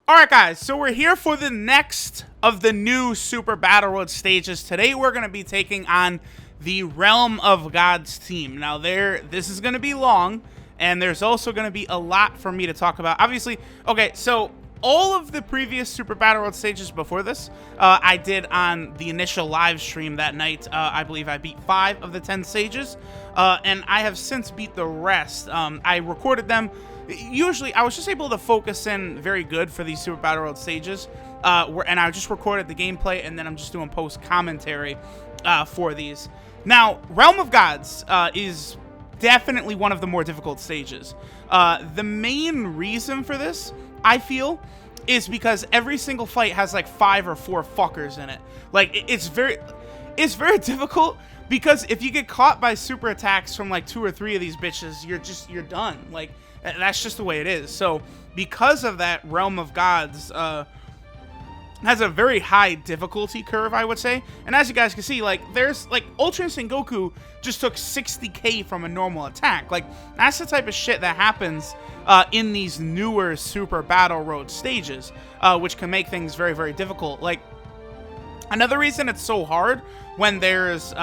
Alright guys, so we're here for the next of the new Super Battle Road stages. Today we're going to be taking on the Realm of Gods team. Now this is going to be long, and there's also going to be a lot for me to talk about. Obviously, okay, so all of the previous Super Battle Road stages before this, I did on the initial live stream that night. I believe I beat 5 of the 10 stages, and I have since beat the rest. I recorded them. Usually, I was just able to focus in very good for these Super Battle Road stages, and I just recorded the gameplay, and then I'm just doing post commentary for these. Now, Realm of Gods is definitely one of the more difficult stages. The main reason for this, I feel, is because every single fight has like 5 or 4 fuckers in it. Like it's very difficult because if you get caught by super attacks from like 2 or 3 of these bitches, you're done. Like that's just the way it is. So because of that, Realm of Gods has a very high difficulty curve, I would say. And as you guys can see, like there's like Ultra Instinct Goku just took 60k from a normal attack. Like that's the type of shit that happens in these newer Super Battle Road stages, which can make things very, very difficult. Like another reason it's so hard when there's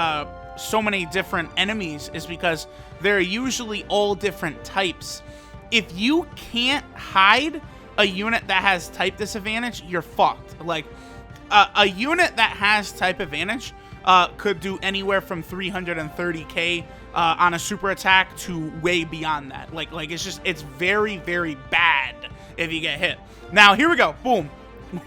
so many different enemies is because they're usually all different types. If you can't hide a unit that has type disadvantage, you're fucked. Like a unit that has type advantage could do anywhere from 330k on a super attack to way beyond that. Like it's very, very bad if you get hit. Now here we go. Boom.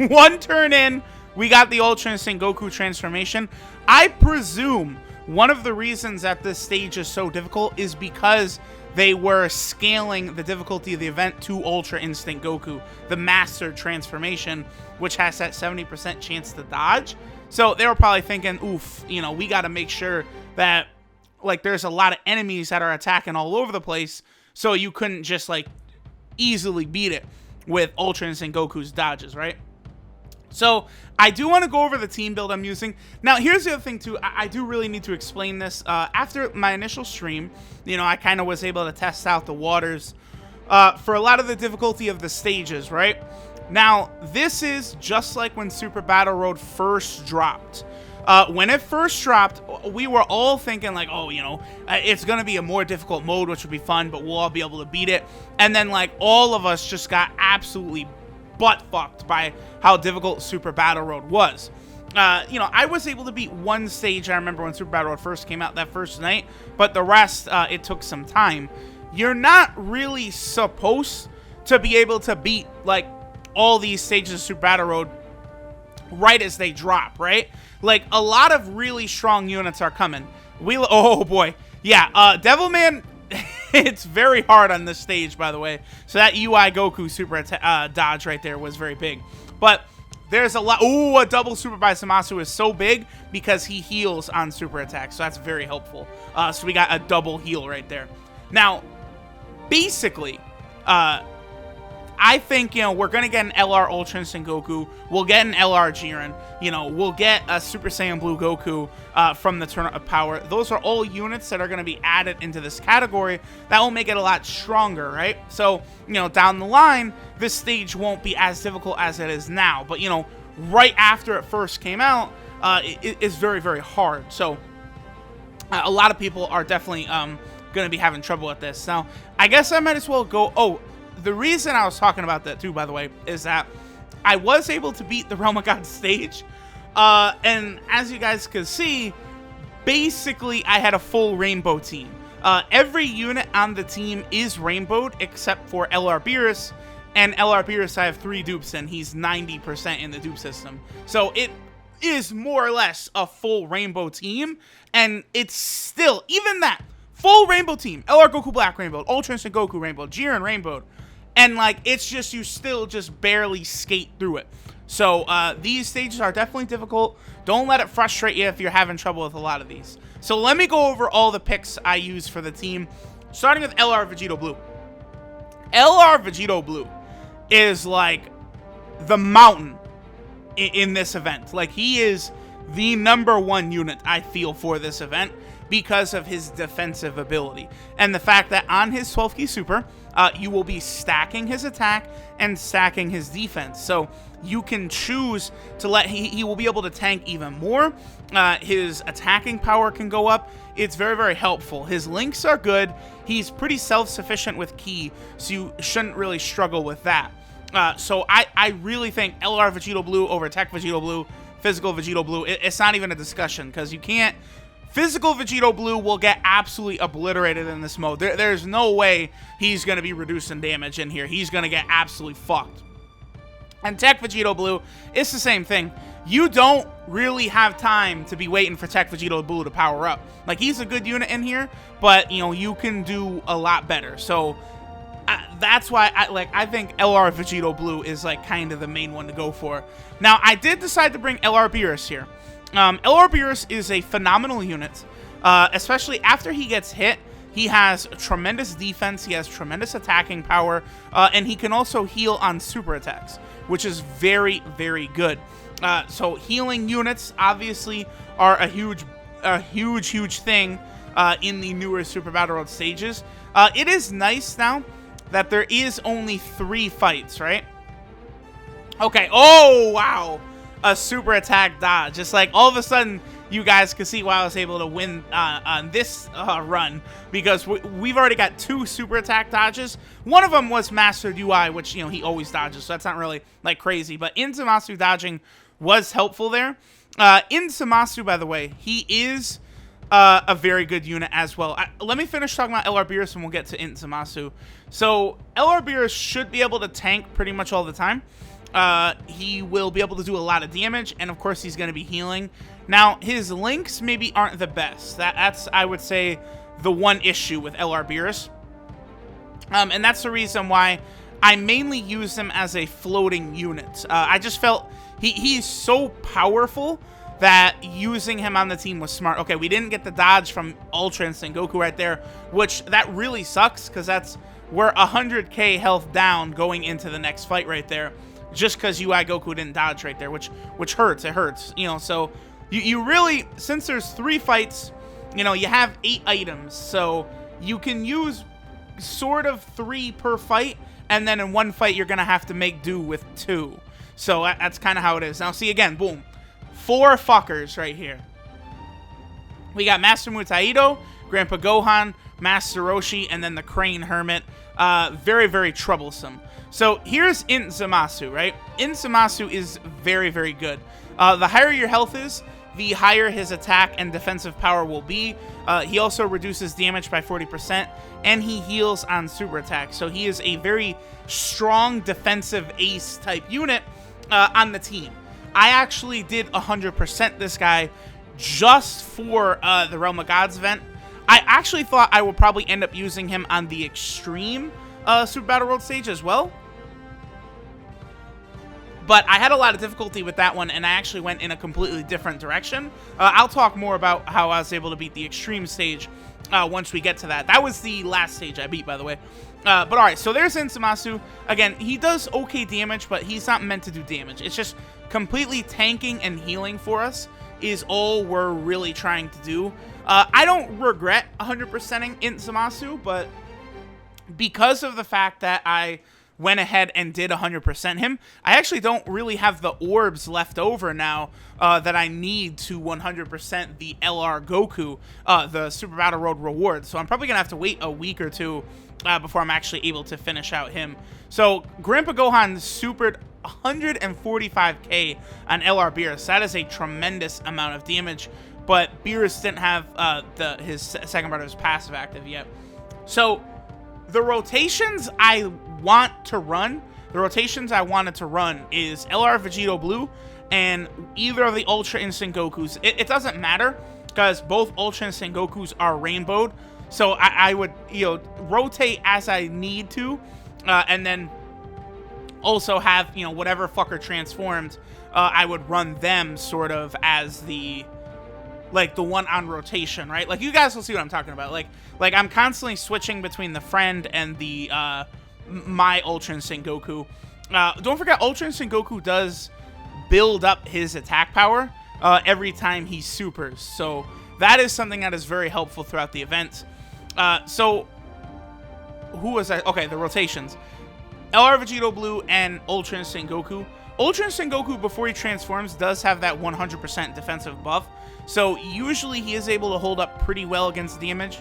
One turn in, we got the Ultra Instinct Goku transformation. I presume one of the reasons that this stage is so difficult is because they were scaling the difficulty of the event to Ultra Instinct Goku, the Master Transformation, which has that 70% chance to dodge. So they were probably thinking, oof, you know, we got to make sure that, like, there's a lot of enemies that are attacking all over the place, so you couldn't just, like, easily beat it with Ultra Instinct Goku's dodges, right? So I do want to go over the team build I'm using. Now, here's the other thing, too. I do really need to explain this. After my initial stream, you know, I kind of was able to test out the waters for a lot of the difficulty of the stages, right? Now, this is just like when Super Battle Road first dropped. When it first dropped, we were all thinking like, oh, you know, it's going to be a more difficult mode, which would be fun, but we'll all be able to beat it. And then, like, all of us just got absolutely butt-fucked by how difficult Super Battle Road was. You know, I was able to beat one stage, I remember when Super Battle Road first came out that first night, but the rest, it took some time. You're not really supposed to be able to beat, like, all these stages of Super Battle Road right as they drop, right? Like, a lot of really strong units are coming. Oh boy. Yeah, Devilman, it's very hard on this stage, by the way. So that UI Goku super dodge right there was very big. But there's a lot. Ooh, a double super by Zamasu is so big because he heals on super attacks. So that's very helpful. So we got a double heal right there. Now, basically, I think, you know, we're going to get an LR Ultra Instinct Goku. We'll get an LR Jiren. You know, we'll get a Super Saiyan Blue Goku from the Tournament of Power. Those are all units that are going to be added into this category that will make it a lot stronger, right? So, you know, down the line, this stage won't be as difficult as it is now. But, you know, right after it first came out, it's very, very hard. So, a lot of people are definitely going to be having trouble with this. Now, I guess I might as well go... Oh, the reason I was talking about that too, by the way, is that I was able to beat the Realm of God stage. And as you guys can see, basically I had a full rainbow team. Every unit on the team is rainbowed except for LR Beerus. And LR Beerus I have 3 dupes and he's 90% in the dupe system. So it is more or less a full rainbow team. And it's still, even that, full rainbow team. LR Goku Black rainbowed, Ultra Instinct Goku rainbowed, Jiren rainbowed. And, like, it's just, you still just barely skate through it. So, these stages are definitely difficult. Don't let it frustrate you if you're having trouble with a lot of these. So, let me go over all the picks I use for the team, starting with LR Vegito Blue. LR Vegito Blue is, like, the mountain in this event. Like, he is the #1 unit, I feel, for this event because of his defensive ability. And the fact that on his 12 key super, you will be stacking his attack and stacking his defense. So you can choose to let he will be able to tank even more. His attacking power can go up. It's very, very helpful. His links are good. He's pretty self-sufficient with ki, so you shouldn't really struggle with that. So I really think LR Vegito Blue over Tech Vegito Blue, Physical Vegito Blue, it's not even a discussion, because you can't... Physical Vegito Blue will get absolutely obliterated in this mode. There's no way he's going to be reducing damage in here. He's going to get absolutely fucked. And Tech Vegito Blue, it's the same thing. You don't really have time to be waiting for Tech Vegito Blue to power up. Like, he's a good unit in here, but, you know, you can do a lot better. So, that's why I think LR Vegito Blue is, like, kind of the main one to go for. Now, I did decide to bring LR Beerus here. LR Beerus is a phenomenal unit, especially after he gets hit. He has tremendous defense, he has tremendous attacking power, and he can also heal on super attacks, which is very, very good. So healing units obviously are a huge thing in the newer Super Battle Road stages. It is nice now that there is only 3 fights, right? Okay, oh wow! A super attack dodge. Just like all of a sudden you guys can see why I was able to win on this run, because we've already got 2 super attack dodges. One of them was Mastered UI, which, you know, he always dodges, so that's not really like crazy, but Inzamasu dodging was helpful there. Inzamasu, by the way, he is a very good unit as well. Let me finish talking about LR Beerus and we'll get to Inzamasu. So LR Beerus should be able to tank pretty much all the time. He will be able to do a lot of damage, and of course he's going to be healing. Now, his links maybe aren't the best. That's, I would say, the one issue with LR Beerus. And that's the reason why I mainly use him as a floating unit. I just felt he's so powerful that using him on the team was smart. Okay, we didn't get the dodge from Ultra Instinct Goku right there, which that really sucks, because we're 100k health down going into the next fight right there, just because UI Goku didn't dodge right there, which hurts. It hurts, you know. So you really, since there's 3 fights, you know, you have 8 items, so you can use sort of 3 per fight, and then in one fight you're gonna have to make do with 2. So that's kind of how it is. Now see, again, boom, 4 fuckers right here. We got Master Mutaido, Grandpa Gohan, Master Roshi, and then the Crane Hermit. Very, very troublesome. So here's Inzamasu, right? Inzamasu is very, very good. The higher your health is, the higher his attack and defensive power will be. He also reduces damage by 40%, and he heals on super attacks. So he is a very strong defensive ace type unit on the team. I actually did 100% this guy just for the Realm of Gods event. I actually thought I would probably end up using him on the Extreme Super Battle World stage as well. But I had a lot of difficulty with that one, and I actually went in a completely different direction. I'll talk more about how I was able to beat the Extreme stage once we get to that. That was the last stage I beat, by the way. But alright, so there's Inzamasu. Again, he does okay damage, but he's not meant to do damage. It's just completely tanking and healing for us is all we're really trying to do. I don't regret 100%ing Inzamasu, but because of the fact that I went ahead and did 100% him, I actually don't really have the orbs left over now that I need to 100% the LR Goku, the Super Battle Road reward. So I'm probably going to have to wait a week or 2 before I'm actually able to finish out him. So Grandpa Gohan supered 145k on LR Beerus. That is a tremendous amount of damage, but Beerus didn't have his second part of his passive active yet. So the rotations I wanted to run is LR Vegito Blue and either of the Ultra Instinct Gokus. It doesn't matter, because both Ultra Instinct Gokus are rainbowed. So I would, you know, rotate as I need to, and then also have, you know, whatever fucker transformed, I would run them sort of as the, like, the one on rotation, right? Like, you guys will see what I'm talking about. Like I'm constantly switching between the friend and the my Ultra Instinct Goku. Don't forget, Ultra Instinct Goku does build up his attack power every time he supers, so that is something that is very helpful throughout the event. So who was that? Okay, the rotations. LR Vegito Blue and Ultra Instinct Goku. Ultra Instinct Goku, before he transforms, does have that 100% defensive buff. So usually he is able to hold up pretty well against damage.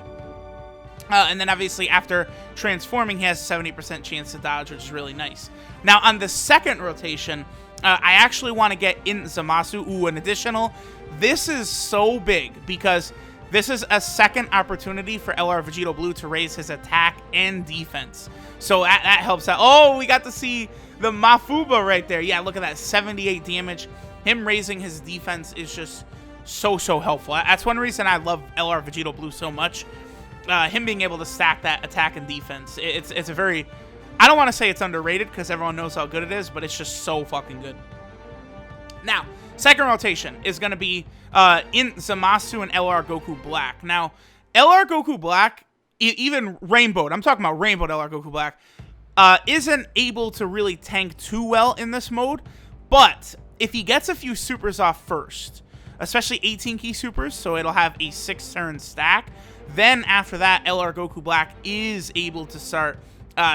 And then obviously after transforming, he has a 70% chance to dodge, which is really nice. Now on the second rotation, I actually want to get in Zamasu. Ooh, an additional. This is so big because this is a second opportunity for LR Vegito Blue to raise his attack and defense. So that helps out. Oh, we got to see the Mafuba right there. Yeah, look at that, 78 damage. Him raising his defense is just so helpful. That's one reason I love LR Vegito Blue so much. Him being able to stack that attack and defense. It's a very... I don't want to say it's underrated because everyone knows how good it is, but it's just so fucking good. Now, second rotation is going to be in Zamasu and LR Goku Black. Now, LR Goku Black, even Rainbowed, I'm talking about Rainbowed LR Goku Black, isn't able to really tank too well in this mode, but if he gets a few supers off first, especially 18 key supers, so it'll have a 6-turn stack, then after that, LR Goku Black is able to start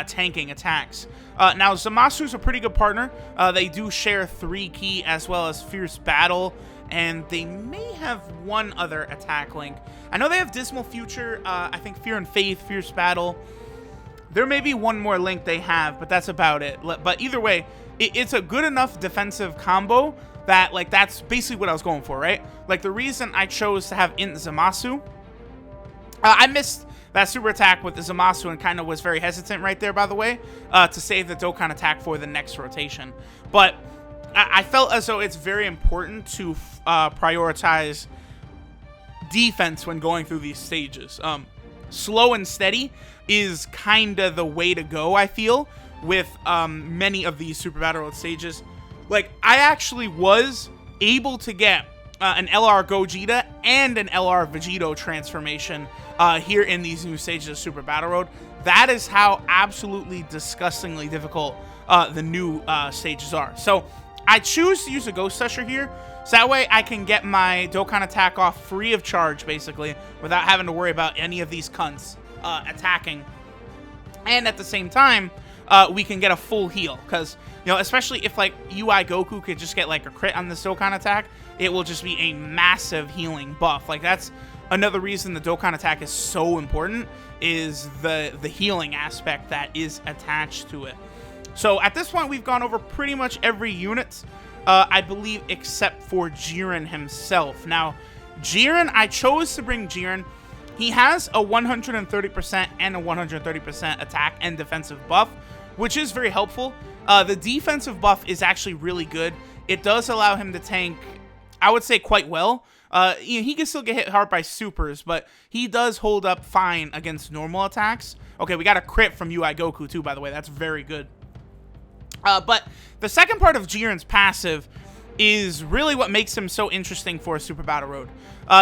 tanking attacks. Now, Zamasu's a pretty good partner. They do share 3 key as well as Fierce Battle, and they may have one other attack link. I know they have Dismal Future, I think Fear and Faith, Fierce Battle. There may be one more link they have, but that's about it. But either way, it's a good enough defensive combo that, like, that's basically what I was going for, right? Like, the reason I chose to have in Zamasu, I missed that super attack with the Zamasu and kind of was very hesitant right there, by the way, to save the Dokkan attack for the next rotation. But I felt as though it's very important to prioritize defense when going through these stages. Slow and steady is kind of the way to go, I feel, with many of these Super Battle Road stages. Like, I actually was able to get an LR Gogeta and an LR Vegito transformation here in these new stages of Super Battle Road. That is how absolutely disgustingly difficult the new stages are. So I choose to use a Ghost Usher here, so that way I can get my Dokkan attack off free of charge, basically, without having to worry about any of these cunts attacking. And at the same time, we can get a full heal, because, you know, especially if, like, UI Goku could just get, like, a crit on this Dokkan attack, it will just be a massive healing buff. Like, that's another reason the Dokkan attack is so important, is the healing aspect that is attached to it. So at this point, we've gone over pretty much every unit, I believe, except for Jiren himself. Now, Jiren, I chose to bring Jiren. He has a 130% and a 130% attack and defensive buff, which is very helpful. The defensive buff is actually really good. It does allow him to tank, I would say, quite well. You know, he can still get hit hard by supers, but he does hold up fine against normal attacks. Okay, we got a crit from UI Goku too, by the way. That's very good. But the second part of Jiren's passive is really what makes him so interesting for a Super Battle Road.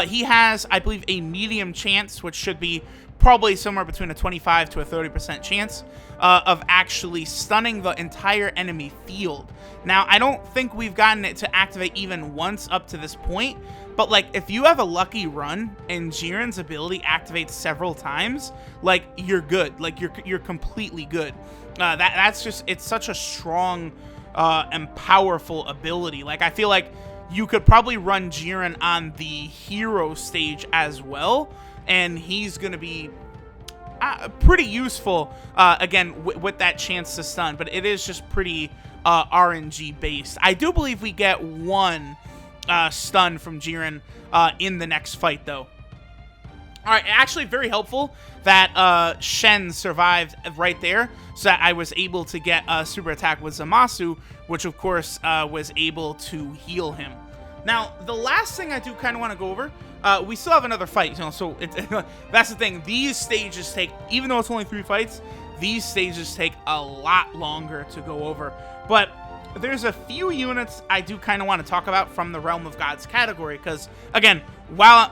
He has, I believe, a medium chance, which should be probably somewhere between a 25 to a 30% chance of actually stunning the entire enemy field. Now, I don't think we've gotten it to activate even once up to this point, but, like, if you have a lucky run and Jiren's ability activates several times, like, you're good. Like, you're completely good. That's just, it's such a strong and powerful ability. Like, I feel like you could probably run Jiren on the hero stage as well, and he's going to be pretty useful, again, with that chance to stun, but it is just pretty RNG based. I do believe we get one stun from Jiren in the next fight, though. All right, actually very helpful that Shen survived right there, so that I was able to get a super attack with Zamasu, which of course was able to heal him. Now, the last thing I do kind of want to go over, we still have another fight, you know, so that's the thing. These stages take, even though it's only 3 fights, these stages take a lot longer to go over. But there's a few units I do kind of want to talk about from the Realm of Gods category, because, again, while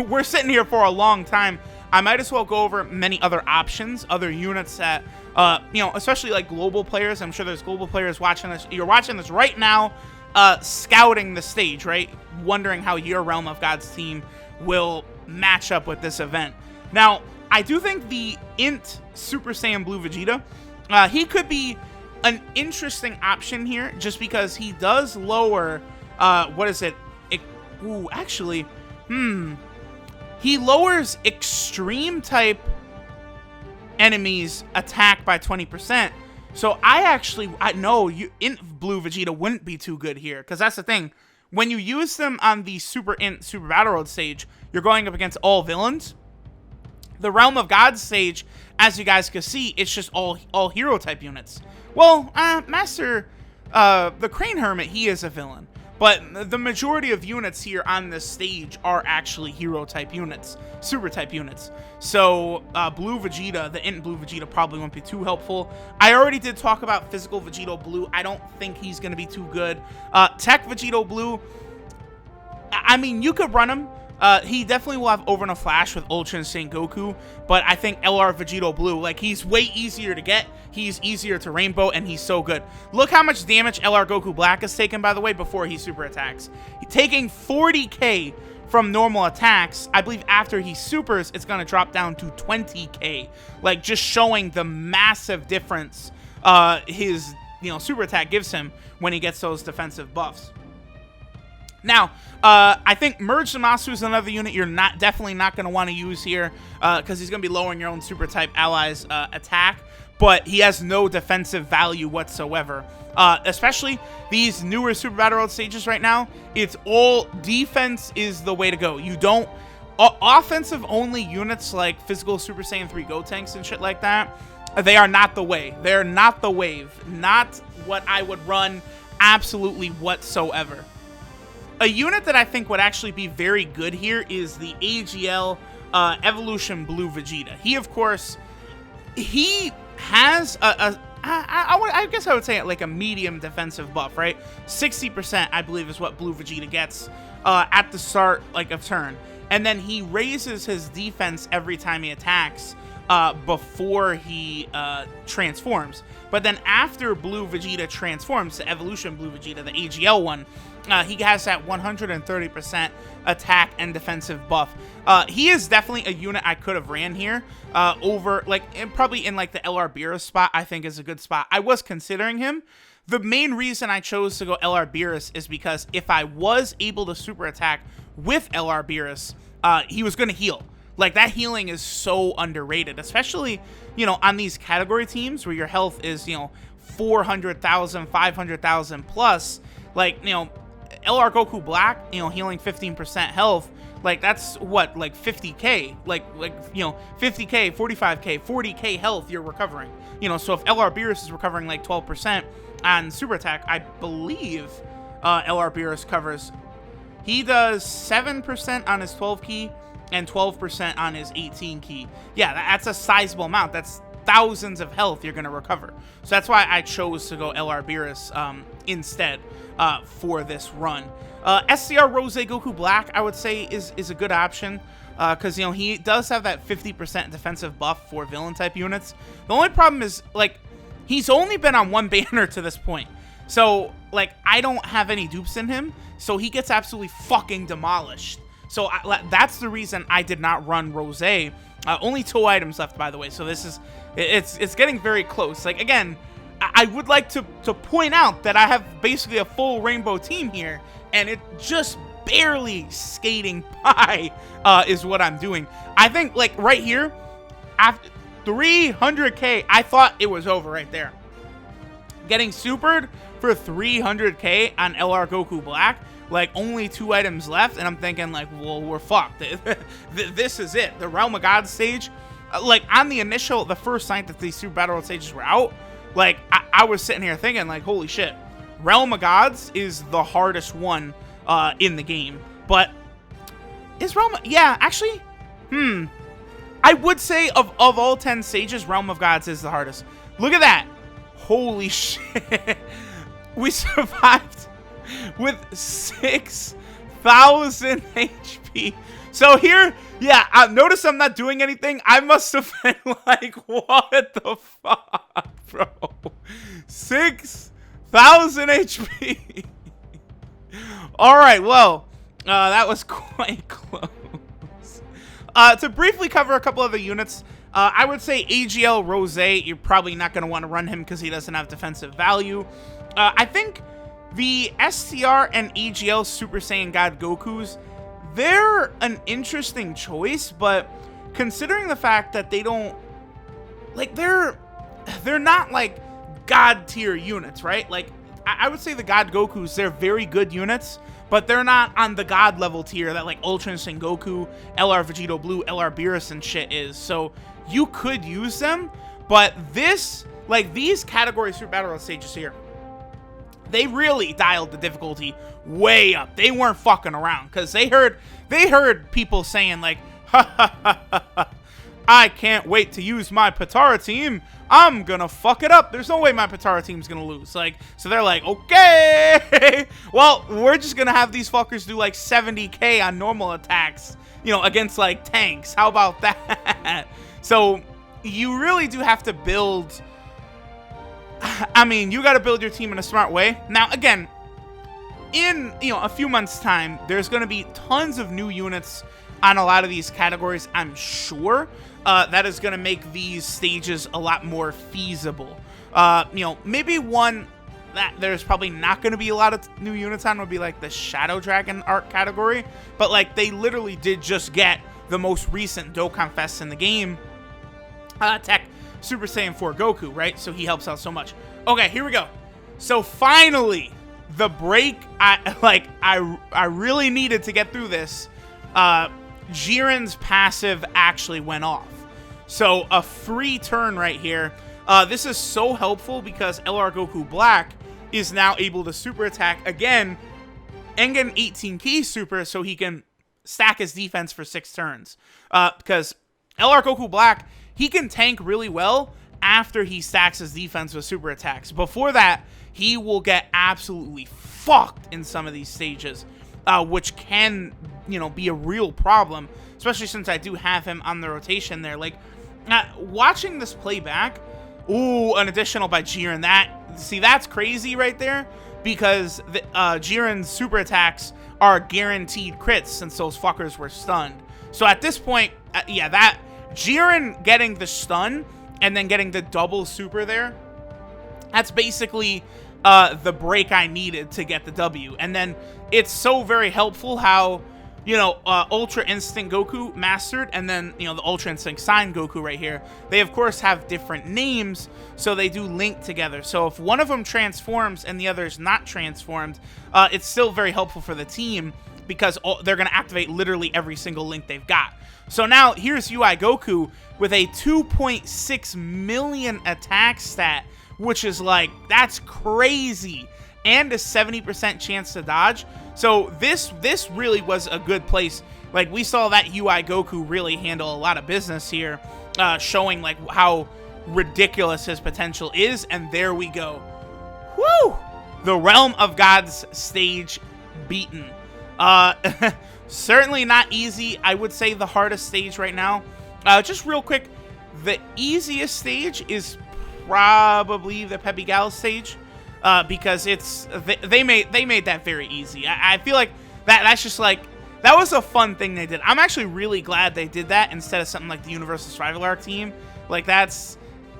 we're sitting here for a long time, I might as well go over many other options, other units that, you know, especially like global players. I'm sure there's global players watching this. You're watching this right now, scouting the stage, right? Wondering how your Realm of Gods team will match up with this event. Now, I do think the Int Super Saiyan Blue Vegeta, he could be an interesting option here, just because he does lower, what is it? Ooh, actually, he lowers extreme type enemies attack by 20%. So I know Int Blue Vegeta wouldn't be too good here, because that's the thing. When you use them on the Super Battle Road stage, you're going up against all villains. The Realm of Gods stage, as you guys can see, it's just all hero type units. Well, Master, the Crane Hermit, he is a villain. But the majority of units here on this stage are actually hero type units, super type units. So Blue Vegeta, the Int Blue Vegeta, probably won't be too helpful. I already did talk about Physical Vegito Blue. I don't think he's going to be too good. Tech Vegito Blue, I mean, you could run him. He definitely will have Over in a Flash with Ultra Instinct Goku, but I think LR Vegito Blue, like, he's way easier to get, he's easier to rainbow, and he's so good. Look how much damage LR Goku Black has taken, by the way, before he super attacks. He's taking 40k from normal attacks. I believe after he supers, it's going to drop down to 20k, like, just showing the massive difference his, super attack gives him when he gets those defensive buffs. Now, I think Merge Zamasu is another unit you're definitely not going to want to use here, because he's going to be lowering your own super type allies' attack, but he has no defensive value whatsoever. Especially these newer Super Battle Road stages right now, it's all defense is the way to go. You don't offensive only units like Physical Super Saiyan 3 Gotenks and shit like that. They are not the way. They're not the wave. Not what I would run absolutely whatsoever. A unit that I think would actually be very good here is the AGL Evolution Blue Vegeta. He, of course, he has I guess I would say like a medium defensive buff, right? 60%, I believe, is what Blue Vegeta gets at the start of turn. And then he raises his defense every time he attacks before he transforms. But then after Blue Vegeta transforms to Evolution Blue Vegeta, the AGL one, he has that 130% attack and defensive buff. He is definitely a unit I could have ran here over, probably in the LR Beerus spot. I think is a good spot. I was considering him. The main reason I chose to go LR Beerus is because if I was able to super attack with LR Beerus, he was going to heal. Like, that healing is so underrated, especially, on these category teams where your health is, 400,000, 500,000 plus. LR Goku Black, healing 15% health, that's what, 50k, 50k, 45k, 40k health you're recovering. So if LR Beerus is recovering 12% on super attack, I believe LR Beerus covers, he does 7% on his 12 key and 12% on his 18 key. Yeah, that's a sizable amount. That's thousands of health you're going to recover. So that's why I chose to go LR Beerus instead for this run. SCR Rose Goku Black, I would say, is a good option, because, he does have that 50% defensive buff for villain type units. The only problem is, he's only been on one banner to this point. So, I don't have any dupes in him, so he gets absolutely fucking demolished. So that's the reason I did not run Rose. Only 2 items left, by the way. So this is, it's getting very close. Again, I would like to point out that I have basically a full rainbow team here, and it just barely skating by is what I'm doing. I think right here, after 300k, I thought it was over right there. Getting supered for 300k on LR Goku Black. Only 2 items left, and I'm thinking, well, we're fucked. This is it. The Realm of God stage, on the first night that these Super Battle Road stages were out, I was sitting here thinking, holy shit, Realm of Gods is the hardest one in the game. But is yeah, actually, I would say of all 10 stages, Realm of Gods is the hardest. Look at that. Holy shit. We survived with 6,000 HP. So here, yeah, notice I'm not doing anything. I must have been what the fuck, bro? 6,000 HP. All right, well, that was quite close. To briefly cover a couple other units, I would say AGL Rose, you're probably not going to want to run him because he doesn't have defensive value. I think the STR and AGL Super Saiyan God Gokus, they're an interesting choice, but considering the fact that they don't, like, they're not, like, God tier units, right? Like, I would say the God Gokus, they're very good units, but they're not on the God level tier that, like, Ultra Instinct Goku, LR Vegito Blue, LR Beerus and shit is. So you could use them, but this, like, these category Super Battle Road stages here, they really dialed the difficulty way up. They weren't fucking around because they heard people saying, like, ha ha ha ha ha, I can't wait to use my Patara team. I'm gonna fuck it up. There's no way my Patara team's gonna lose. Like, so they're like, okay, well, we're just gonna have these fuckers do like 70k on normal attacks, you know, against like tanks. How about that? So you really do have to build. I mean, you got to build your team in a smart way. Now, again, in, you know, a few months' time, there's going to be tons of new units on a lot of these categories, I'm sure. That is going to make these stages a lot more feasible. You know, maybe one that there's probably not going to be a lot of new units on would be like the Shadow Dragon Arc category. But, like, they literally did just get the most recent Dokkan Fest in the game. Tech Super Saiyan 4 Goku, right? So he helps out so much. Okay, here we go. So finally, the break I really needed to get through this. Jiren's passive actually went off. So a free turn right here. This is so helpful because LR Goku Black is now able to super attack again and get an 18k super so he can stack his defense for 6 turns. Because LR Goku Black, he can tank really well after he stacks his defense with super attacks. Before that, he will get absolutely fucked in some of these stages, which can, you know, be a real problem, especially since I do have him on the rotation there. Like, watching this play back, ooh, an additional by Jiren. That's crazy right there, because the, Jiren's super attacks are guaranteed crits since those fuckers were stunned. So at this point, yeah, that Jiren getting the stun and then getting the double super there, that's basically the break I needed to get the W. And then it's so very helpful how, you know, Ultra Instinct Goku mastered, and then, you know, the Ultra Instinct Sign Goku right here, they of course have different names, so they do link together. So if one of them transforms and the other is not transformed, it's still very helpful for the team because they're going to activate literally every single link they've got. So now here's UI Goku with a 2.6 million attack stat, which is like, that's crazy, and a 70% chance to dodge. So this really was a good place. Like, we saw that UI Goku really handle a lot of business here, showing like how ridiculous his potential is. And there we go. Woo! The Realm of Gods stage beaten. Certainly not easy. I would say the hardest stage right now. Just real quick, the easiest stage is probably the Peppy Gal stage, because it's they made that very easy. I feel like that's just like, that was a fun thing they did. I'm actually really glad they did that instead of something like the Universal Survival Arc team. Like,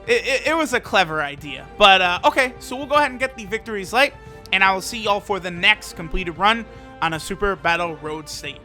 it was a clever idea. But okay, so we'll go ahead and get the victories light, and I will see y'all for the next completed run on a Super Battle Road stage.